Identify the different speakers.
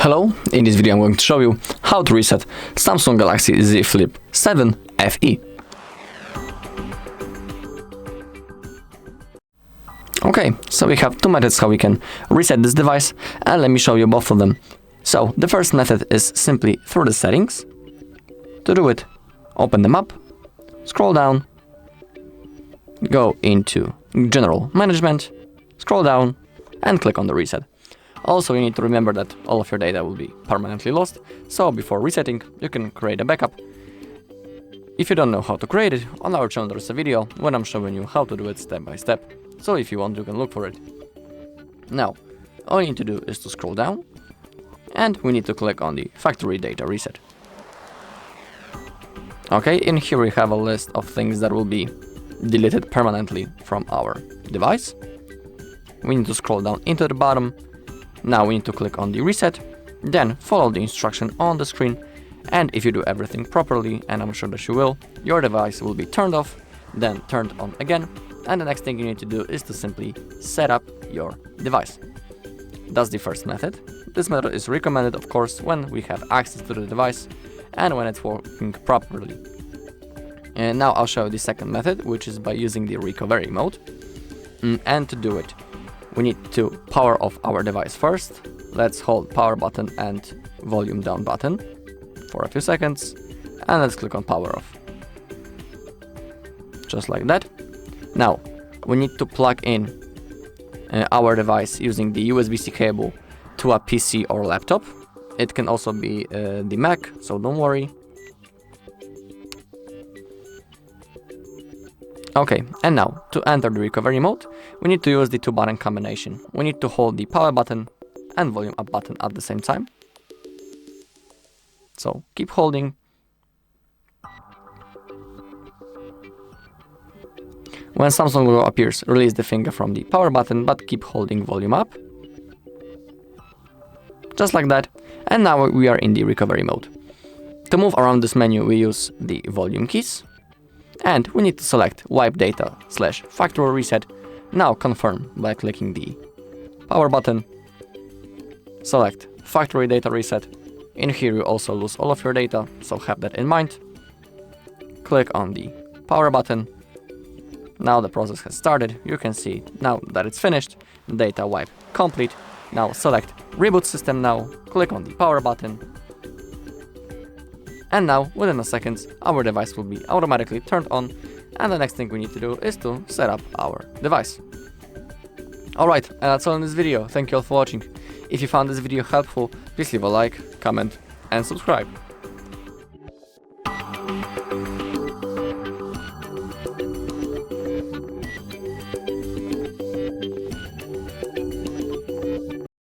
Speaker 1: Hello, in this video I'm going to show you how to reset Samsung Galaxy Z Flip 7 FE. Okay, so we have two methods how we can reset this device, and let me show you both of them. So the first method is simply through the settings. To do it, open them up, scroll down, go into General Management, scroll down and click on the reset. Also, you need to remember that all of your data will be permanently lost, so before resetting, you can create a backup. If you don't know how to create it, on our channel there's a video when I'm showing you how to do it step by step, so if you want you can look for it. Now, all you need to do is to scroll down, and we need to click on the Factory Data Reset. Okay, in here we have a list of things that will be deleted permanently from our device. We need to scroll down into the bottom. Now we need to click on the reset, then follow the instruction on the screen, and if you do everything properly, and I'm sure that you will, your device will be turned off, then turned on again, and the next thing you need to do is to simply set up your device. That's the first method. This method is recommended, of course, when we have access to the device and when it's working properly. And now I'll show you the second method, which is by using the recovery mode. And to do it, we need to power off our device first. Let's hold power button and volume down button for a few seconds, and let's click on power off. Just like that. Now, we need to plug in our device using the USB-C cable to a PC or laptop. It can also be the Mac, so don't worry. Okay, and now, to enter the recovery mode, we need to use the two-button combination. We need to hold the power button and volume up button at the same time. So, keep holding. When Samsung logo appears, release the finger from the power button, but keep holding volume up. Just like that. And now we are in the recovery mode. To move around this menu, we use the volume keys. And we need to select Wipe Data / Factory Reset. Now confirm by clicking the power button. Select Factory Data Reset. In here you also lose all of your data, so have that in mind. Click on the power button. Now the process has started. You can see now that it's finished. Data wipe complete. Now select Reboot System now. Click on the power button. And now, within a second, our device will be automatically turned on, and the next thing we need to do is to set up our device. Alright, and that's all in this video. Thank you all for watching. If you found this video helpful, please leave a like, comment, and subscribe.